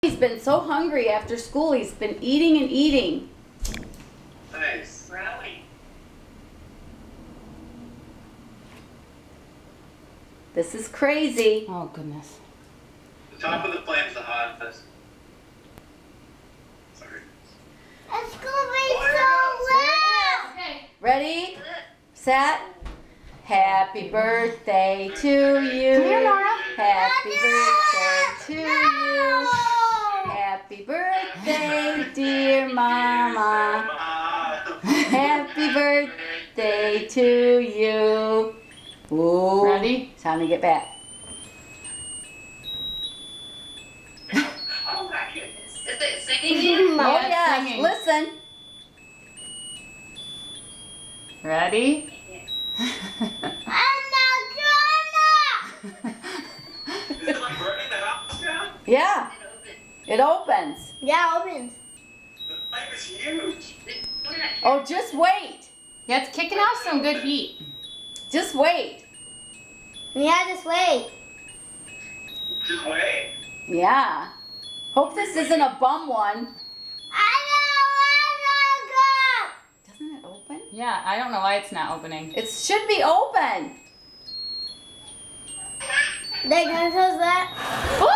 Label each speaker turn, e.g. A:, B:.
A: He's been so hungry after school. He's been eating and eating.
B: Nice.
C: Rally.
A: This is crazy.
D: Oh, goodness.
B: The top of the flame's the hottest. Sorry.
E: It's gonna be so loud.
D: Okay.
A: Ready, set, happy birthday to you.
D: Come here, Nora.
A: Happy birthday to you. Happy birthday, dear Mama. Happy birthday to you. Ooh.
D: Ready?
A: Time to get back.
C: Oh my goodness. Is it singing?
A: Oh
D: it's
A: yes,
D: singing.
A: listen.
D: Ready?
E: I'm not gonna.
B: Is it like burning the house down?
A: Yeah, it opens.
E: Yeah, opens.
B: The flame is huge.
A: Oh, just wait.
D: Yeah, it's kicking off some good heat.
A: Just wait.
E: Yeah, just wait.
B: Just wait.
A: Yeah. Hope this isn't a bum one. Doesn't it open?
D: Yeah, I don't know why it's not opening.
A: It should be open.
E: They're gonna close that.
A: Woo!